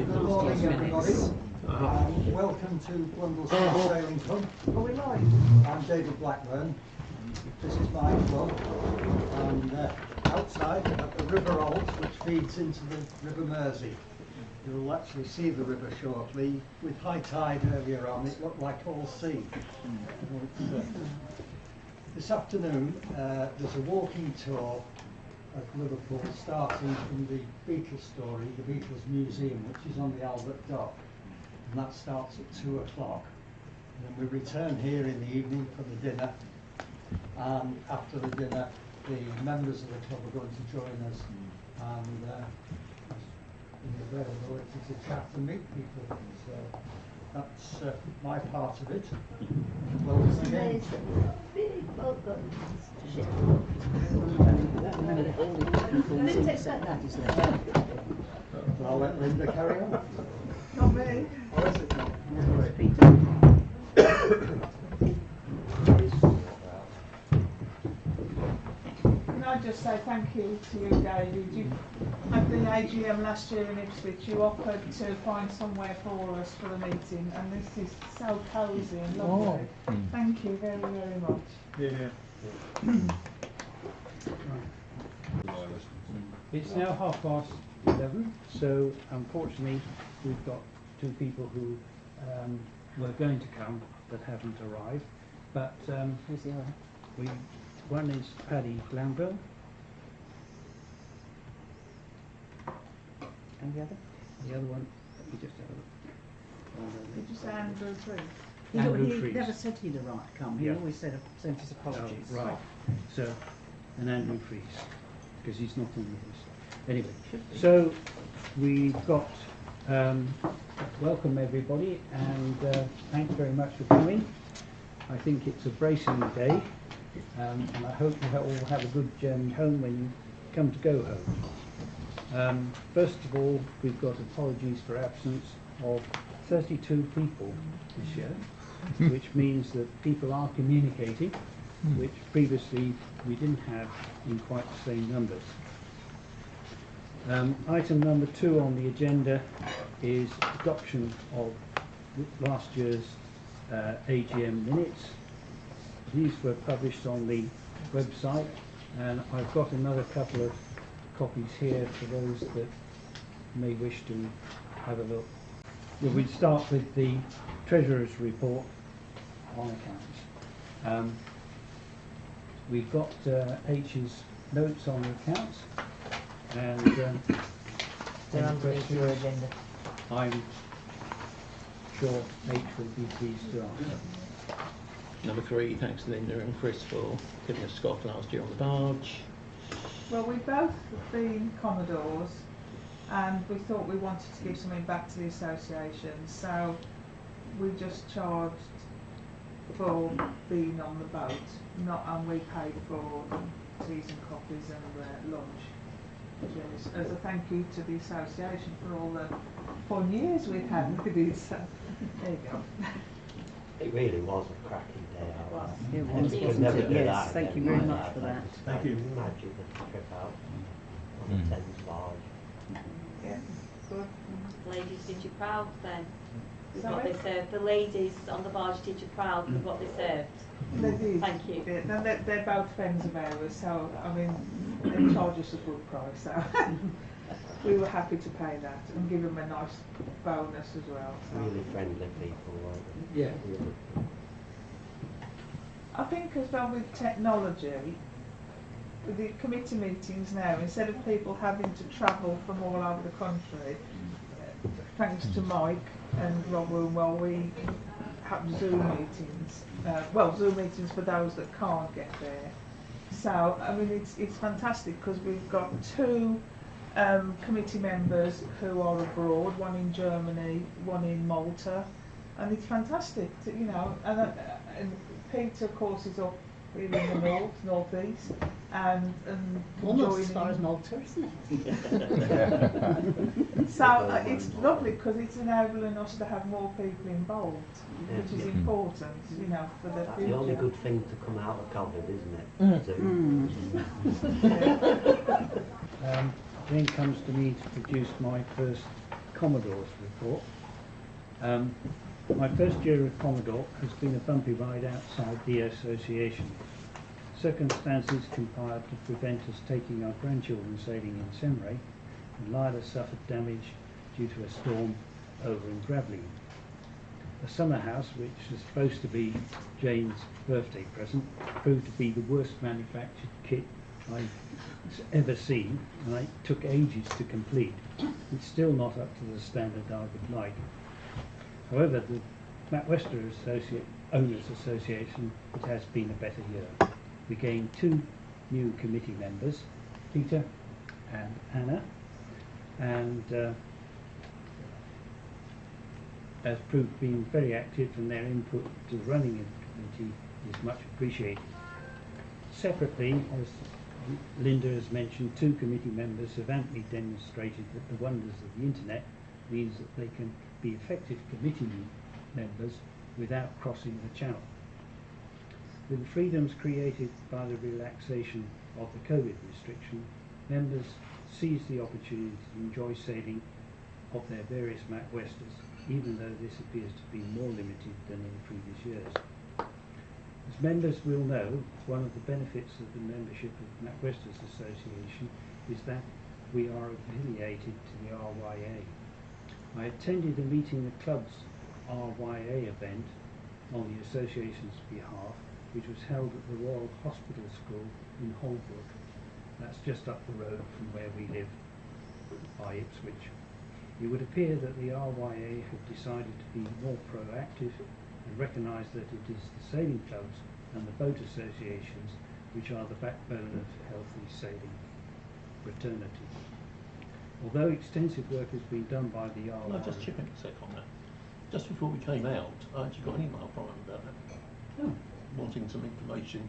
Good morning, everybody. Welcome to Blundelll Sailing Club. Are we live? I'm David Blackburn. This is my club. And outside at the River Olt, which feeds into the River Mersey. You'll actually see the river shortly. With high tide earlier on, it looked like all sea. This afternoon, there's a walking tour of Liverpool, starting from the Beatles story, the Beatles Museum, which is on the Albert Dock, and that starts at 2 o'clock. And then we return here in the evening for the dinner, and after the dinner, the members of the club are going to join us, and in the availability to chat and meet people. So that's my part of it. Welcome again. I'll let Linda carry on. Not me. Or is it not? Can I just say thank you to you, David. At the AGM last year in Ipswich, you offered to find somewhere for us for the meeting, and this is so cosy and lovely. Oh. Thank you very, very much. Yeah. It's now 11:30, so unfortunately we've got two people who were going to come but haven't arrived. But who's the other? One is Paddy Blundelll. And the other? The other one, let me just have a look. Did you say Andrew Tree? He never said he'd arrive to come. He always said sent his apologies. Oh, right. So, and Andrew Freeze, because he's not on the list. Anyway, so we've got welcome everybody, and thanks very much for coming. I think it's a bracing day, and I hope you all have a good journey home when you come to go home. First of all, we've got apologies for absence of 32 people this year, which means that people are communicating, which previously we didn't have in quite the same numbers. Item number 2 on the agenda is adoption of last year's AGM minutes. These were published on the website, and I've got another couple of copies here for those that may wish to have a look. We'll start with the Treasurer's report on accounts. We've got H's notes on the accounts, and they're underneath your agenda. I'm sure H will be pleased to answer. Number 3, thanks to Linda and Chris for giving us Scott last year on the barge. Well, we've both been Commodores, and we thought we wanted to give something back to the association, so we just charged for being on the boat, and we paid for teas and coffees and lunch, as a thank you to the association for all the fun years we've had with it. So there you go. It really was a cracking day out. It was, wasn't it? Yes, thank you very much for that. Thank you. Imagine the trip out on the Thames barge. Yeah, good. Ladies did you proud then with what Sorry? they served. The ladies on the barge did you proud with what they served. They did. Thank you. Yeah, no, they're both friends of ours, so I mean, they charge us a good price, so we were happy to pay that and give them a nice bonus as well. So. Really friendly people, weren't they? Yeah. Really. I think as well with technology, with the committee meetings now, instead of people having to travel from all over the country, thanks to Mike and Rob Woonwell, we have Zoom meetings. Zoom meetings for those that can't get there. So, I mean, it's fantastic because we've got 2 committee members who are abroad, one in Germany, one in Malta, and it's fantastic, and Peter, of course, is up here in the northeast, and almost as far as Malta, isn't it? So it's lovely because it's enabling us to have more people involved, which is important, for the That's future. the only good thing to come out of COVID, isn't it? Zoom. Then comes to me to produce my first Commodore's report. My first year of Commodore has been a bumpy ride outside the association. Circumstances conspired to prevent us taking our grandchildren sailing in Semray, and Lila suffered damage due to a storm over in Gravelly. The summer house, which was supposed to be Jane's birthday present, proved to be the worst manufactured kit I've ever seen, and it took ages to complete. It's still not up to the standard I would like. However, the Macwester Owners Association, it has been a better year. We gained 2 new committee members, Peter and Anna, and has proved being very active, and their input to the running of the committee is much appreciated. Separately, as Linda has mentioned, 2 committee members have amply demonstrated that the wonders of the internet means that they can be effective committee members without crossing the channel. With the freedoms created by the relaxation of the COVID restriction, members seized the opportunity to enjoy sailing of their various Macwesters, even though this appears to be more limited than in previous years. As members will know, one of the benefits of the membership of the Macwesters Association is that we are affiliated to the RYA. I attended a meeting the club's RYA event on the association's behalf, which was held at the Royal Hospital School in Holbrook. That's just up the road from where we live, by Ipswich. It would appear that the RYA have decided to be more proactive and recognise that it is the sailing clubs and the boat associations which are the backbone of healthy sailing fraternity. Although extensive work has been done by the RYA... Can I just chip in a sec on that? Just before we came out, I actually got an email from him about that. Oh. Wanting some information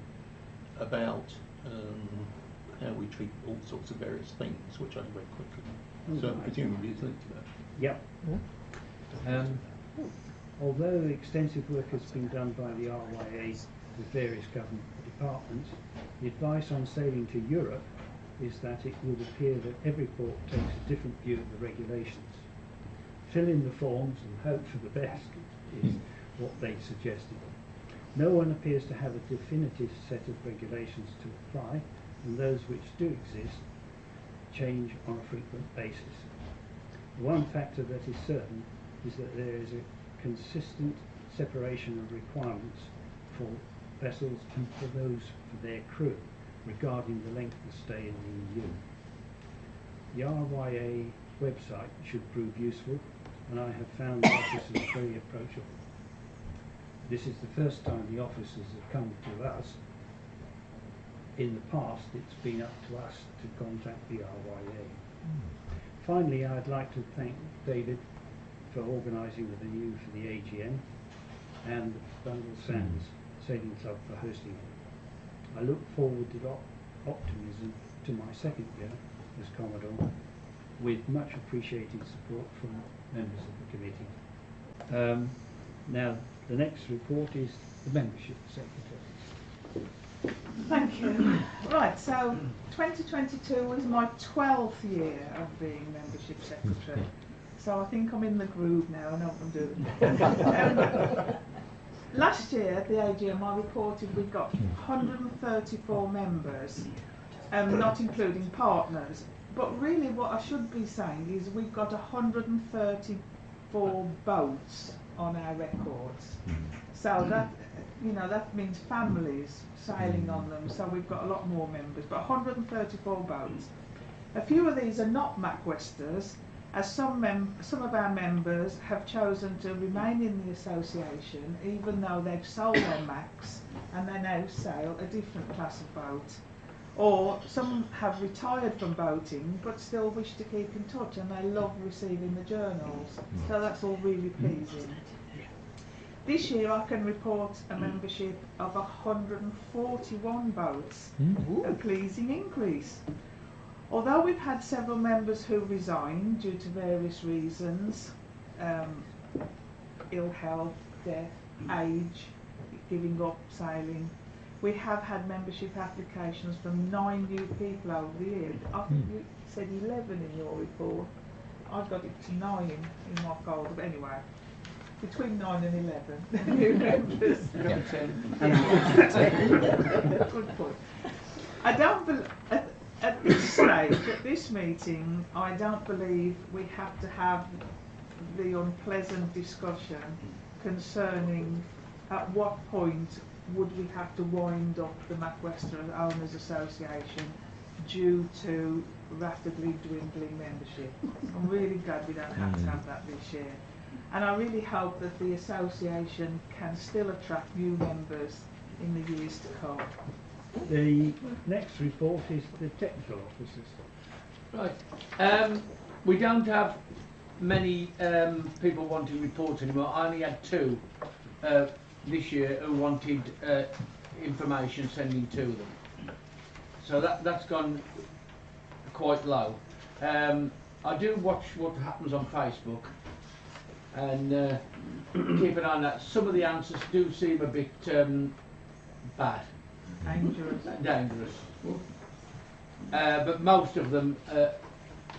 about how we treat all sorts of various things, which I read quickly. So presumably it's linked to that. Yep. Although extensive work has been done by the RYA with various government departments, the advice on sailing to Europe is that it would appear that every port takes a different view of the regulations. Fill in the forms and hope for the best is what they suggested. No one appears to have a definitive set of regulations to apply, and those which do exist change on a frequent basis. One factor that is certain is that there is a consistent separation of requirements for vessels and for those for their crew regarding the length of stay in the EU. The RYA website should prove useful, and I have found the officers very approachable. This is the first time the officers have come to us. In the past, it's been up to us to contact the RYA. Finally, I'd like to thank David for organising the venue for the AGM and the Blundelll Sands Sailing Club for hosting it. I look forward to optimism to my second year as Commodore, with much appreciated support from members of the committee. Now, the next report is the membership secretary. Thank you. Right, so 2022 was my 12th year of being membership secretary. So I think I'm in the groove now, I know what I'm doing. Last year at the AGM I reported we got 134 members, not including partners. But really what I should be saying is we've got 134 boats on our records. So that, you know, that means families sailing on them, so we've got a lot more members, but 134 boats. A few of these are not Macwesters, as some of our members have chosen to remain in the association even though they've sold their Macs and they now sail a different class of boat. Or some have retired from boating but still wish to keep in touch, and they love receiving the journals, so that's all really pleasing. This year I can report a membership of 141 boats, a pleasing increase. Although we've had several members who resigned due to various reasons, ill health, death, age, giving up sailing, we have had membership applications from 9 new people over the year. I think you said 11 in your report. I've got it to 9 in my folder, but anyway, between 9 and 11 new members. Good point. I don't believe, at this stage, at this meeting, I don't believe we have to have the unpleasant discussion concerning at what point would we have to wind up the Macwester Owners Association due to rapidly dwindling membership. I'm really glad we don't have to have that this year. And I really hope that the association can still attract new members in the years to come. The next report is the technical officers. Right. We don't have many people wanting reports anymore. I only had 2 this year who wanted information sending to them. So that's gone quite low. I do watch what happens on Facebook and keep an eye on that. Some of the answers do seem a bit bad. Dangerous. But most of them,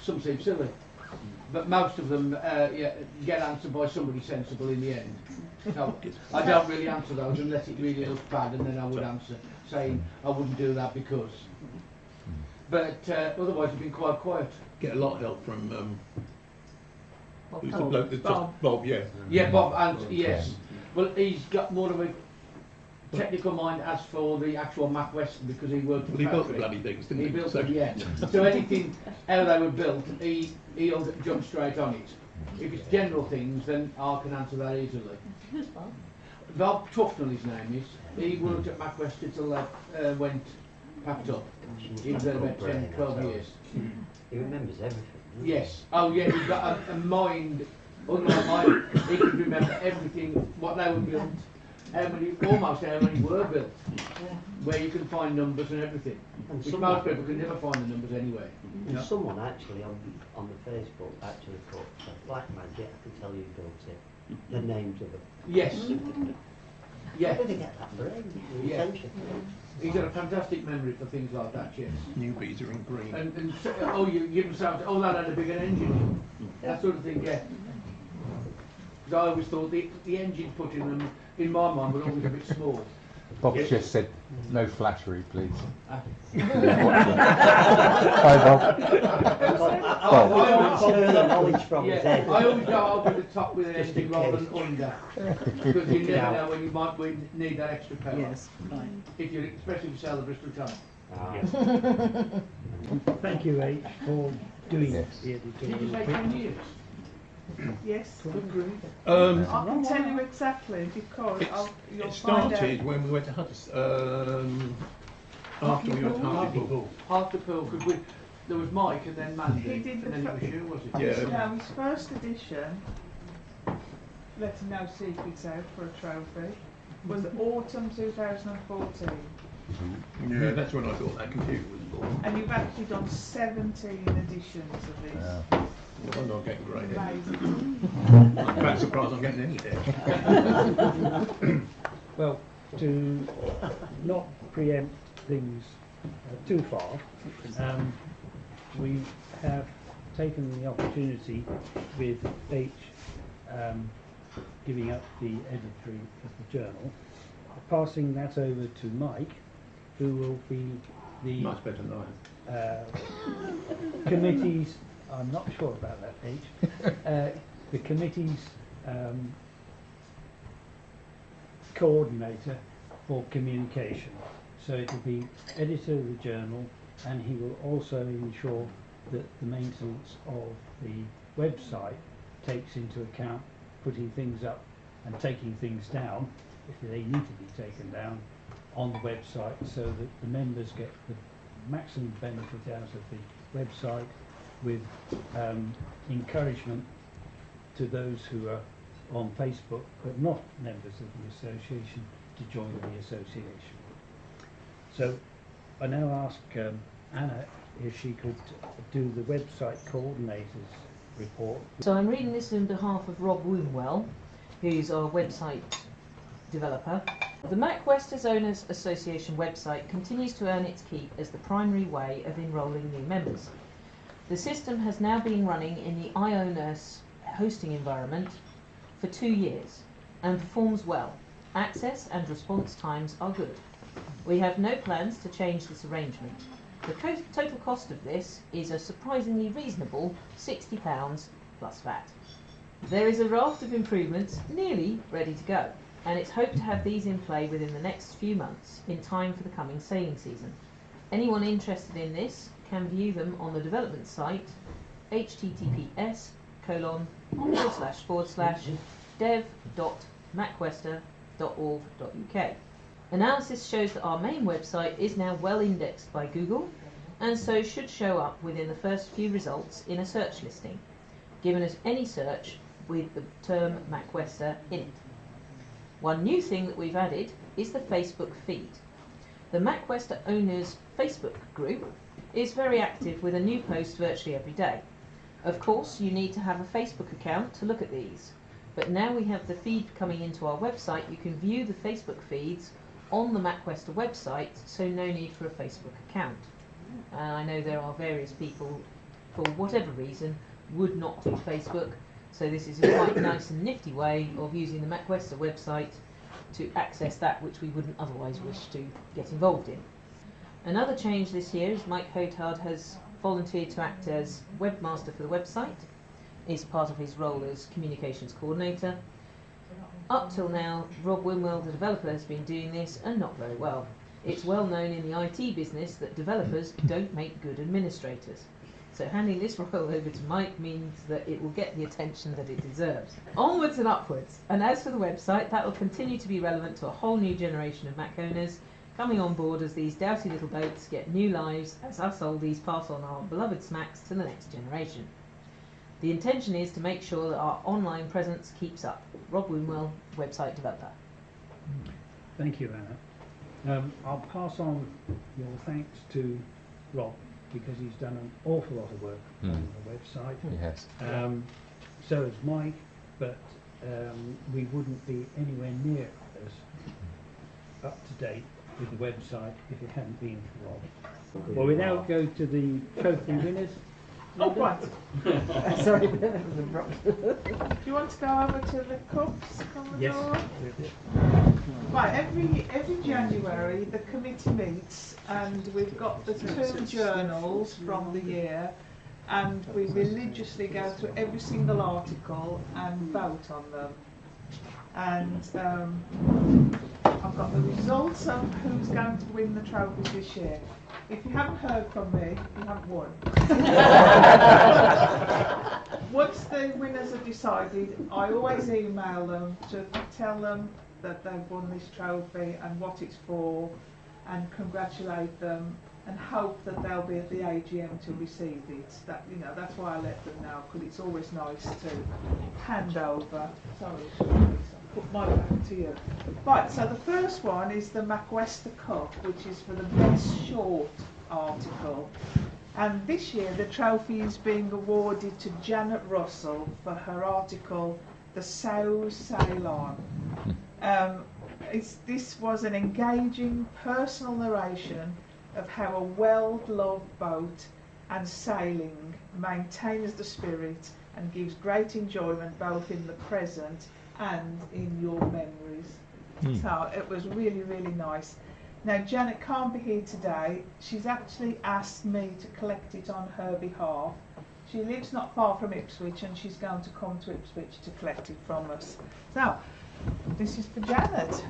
some seem silly, but most of them get answered by somebody sensible in the end. So I don't really answer those unless it really looks bad, and then I would answer saying I wouldn't do that because. But otherwise it's been quite quiet. Get a lot of help from who's the Bob. bloke that's Bob. just Bob, yeah. Yeah, Bob, and yes. Well, he's got more of a technical mind as for the actual Macwester because he worked for Well, he built the factory. bloody things, didn't He he? built So- them, yeah. So anything, how they were built, he'll jump straight on it. If it's general things, then I can answer that easily. Who's Bob? Bob Tufnell, his name is. He worked at Macwester till they went packed up. He was there about 10, 12 years. He remembers everything. doesn't he? Yes. Oh yeah, he's got a mind, unlike mine. He can remember everything, what they were built, almost how many were built, where you can find numbers and everything. And Which someone- most people can never find the numbers anyway. And someone actually on the Facebook actually put Black Magic, I can tell you built it. The names of them. Yes. Yeah. Where did they get that brain? The Yeah. attention. He's got a fantastic memory for things like that, yes. Newbies are in green. And so, oh, you give them sound, oh, that had a bigger engine. That sort of thing, yeah. 'Cause I always thought the engine put in them, in my mind, was always a bit small. Bob's just said, no flattery, please. Ah. Hi, Bob. I've got further knowledge from his head. I always go over the top with an Just in engine rather than case. under. Because you never Yeah. know when you might need that extra power. Yes, fine. If you, especially if you sell the Bristol Tunnel. Ah. Thank you, H, for doing Yes. the Did you editorial say report. 10 years? Yes, Good grief. I can tell you exactly because you'll It find out. started when we went to after we went to Hartlepool. Hartlepool, because there was Mike and then Mandy, He did and then the it was you, was it? Yeah. Now, his first edition, letting no secrets out for a trophy, was autumn 2014. Yeah, that's when I thought that computer was born. And you've actually done 17 editions of this. Well, I'm not getting great. Amazing. I'm in fact surprised I'm getting any there. Well, to not preempt things too far, we have taken the opportunity with H giving up the editory of the journal, passing that over to Mike, who will be the Much better than I am. committee's, I'm not sure about that, H, the committee's coordinator for communication. So it will be editor of the journal, and he will also ensure that the maintenance of the website takes into account putting things up and taking things down, if they need to be taken down, on the website, so that the members get the maximum benefit out of the website, with encouragement to those who are on Facebook but not members of the association to join the association. So I now ask Anna if she could do the website coordinators report. So I'm reading this on behalf of Rob Wombwell, who's our website developer. The Macwester Owners Association website continues to earn its keep as the primary way of enrolling new members. The system has now been running in the iONUS hosting environment for 2 years and performs well. Access and response times are good. We have no plans to change this arrangement. The total cost of this is a surprisingly reasonable £60 plus VAT. There is a raft of improvements nearly ready to go, and it's hoped to have these in play within the next few months in time for the coming sailing season. Anyone interested in this can view them on the development site https://dev.macwester.org.uk. Analysis shows that our main website is now well indexed by Google, and so should show up within the first few results in a search listing, giving us any search with the term Macwester in it. One new thing that we've added is the Facebook feed. The Macwester Owners Facebook group is very active with a new post virtually every day. Of course, you need to have a Facebook account to look at these, but now we have the feed coming into our website, you can view the Facebook feeds on the Macwester website, so no need for a Facebook account. And I know there are various people, for whatever reason, would not do Facebook, so this is a quite nice and nifty way of using the Macwester website to access that which we wouldn't otherwise wish to get involved in. Another change this year is Mike Hotard has volunteered to act as webmaster for the website. Is part of his role as communications coordinator. Up till now, Rob Winwell, the developer, has been doing this, and not very well. It's well known in the IT business that developers don't make good administrators. So handing this role over to Mike means that it will get the attention that it deserves. Onwards and upwards. And as for the website, that will continue to be relevant to a whole new generation of Mac owners coming on board as these doughty little boats get new lives as us oldies pass on our beloved smacks to the next generation. The intention is to make sure that our online presence keeps up. Rob Winwell, website developer. Thank you, Anna. I'll pass on your thanks to Rob because he's done an awful lot of work on the website. Yes. So has Mike, but we wouldn't be anywhere near as up to date with the website if it hadn't been for Rob. Well, we now go to the trophy winners. Oh, right. Sorry. Do you want to go over to the cups? Yes. Right, every January the committee meets and we've got the 2 journals from the year, and we religiously go through every single article and vote on them. And I've got the results of who's going to win the trophies this year. If you haven't heard from me, you haven't won. Once the winners are decided, I always email them to tell them that they've won this trophy and what it's for, and congratulate them, and hope that they'll be at the AGM to receive it. That's why I let them know, because it's always nice to hand over. Sorry, I'll put my back to you. Right, so the first one is the Macwester Cup, which is for the best short article. And this year the trophy is being awarded to Janet Russell for her article, The Sows Sail On. This was an engaging personal narration of how a well-loved boat and sailing maintains the spirit and gives great enjoyment both in the present and in your memories. So it was really, really nice. Now Janet can't be here today. She's actually asked me to collect it on her behalf. She lives not far from Ipswich and she's going to come to Ipswich to collect it from us. So this is for Janet.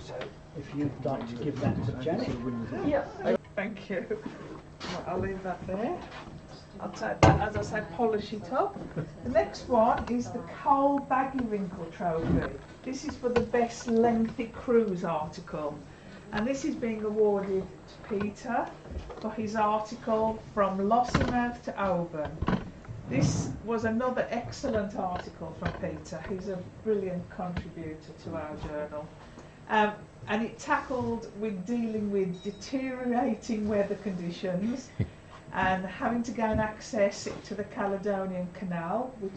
So if you'd like to give that to Janet. Yeah. Thank you. Right, I'll leave that there. I'll take that, as I say, polish it up. The next one is the Cole Baggywinkle Trophy. This is for the best lengthy cruise article. And this is being awarded to Peter for his article From Lossiemouth to Oban. This was another excellent article from Peter. He's a brilliant contributor to our journal. And it tackled with dealing with deteriorating weather conditions and having to gain access to the Caledonian Canal, which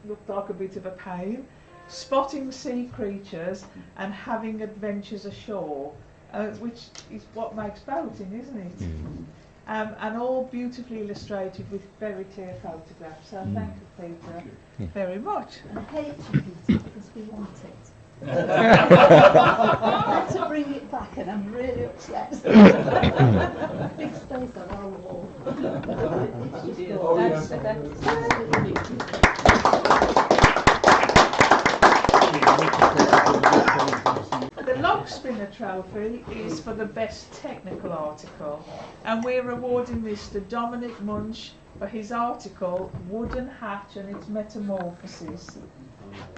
looked like a bit of a pain, spotting sea creatures and having adventures ashore. which is what makes boating, isn't it? And all beautifully illustrated with very clear photographs. So thank you, Peter, very much. I hate you, Peter, because we want it. I had to bring it back and I'm really upset. Big space on our wall. It's just gorgeous. The Log Spinner Trophy is for the best technical article, and we're awarding this to Dominic Munch for his article Wooden Hatch and its Metamorphosis.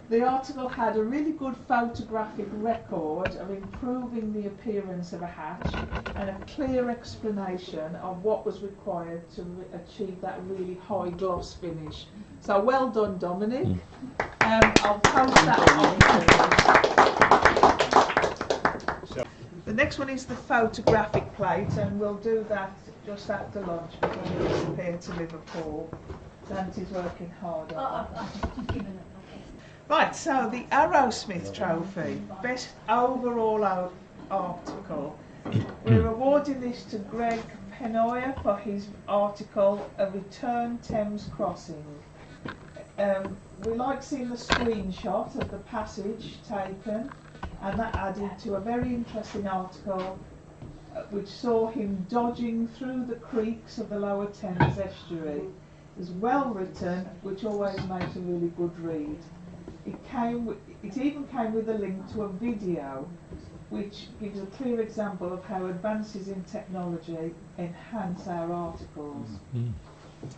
The article had a really good photographic record of improving the appearance of a hatch and a clear explanation of what was required to achieve that really high gloss finish. So well done, Dominic. I'll post that on. The next one is the photographic plate, and we'll do that just after lunch before we disappear to Liverpool. Santi's working hard on that. I've given it. Right, so the Arrowsmith Trophy, best overall article. We're awarding this to Greg Penoyer for his article, A Return Thames Crossing. We like seeing the screenshot of the passage taken, and that added to a very interesting article which saw him dodging through the creeks of the lower Thames estuary. It was well written, which always makes a really good read. It even came with a link to a video which gives a clear example of how advances in technology enhance our articles.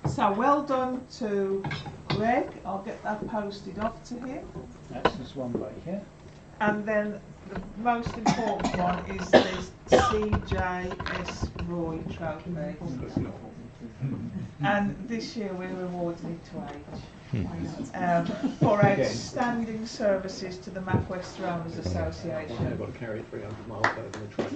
So well done to Greg. I'll get that posted off to him. That's this one right here. And then the most important one is this CJS Roy Trophy. And this year we're awarding it to H. For outstanding services to the Macwester Owners Association. I've got to carry it 300 miles over the train.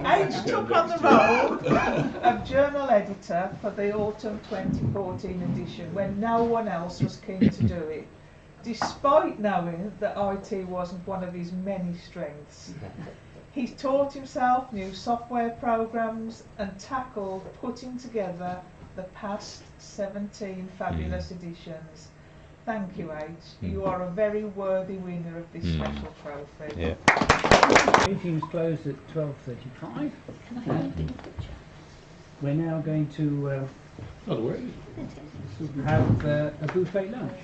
H took on the role of journal editor for the autumn 2014 edition when no one else was keen to do it, despite knowing that IT wasn't one of his many strengths. He's taught himself new software programs and tackled putting together the past 17 fabulous editions. Thank you, H. You are a very worthy winner of this special trophy. Yeah. Meeting's closed at 12:35. We're now going to have a buffet lunch.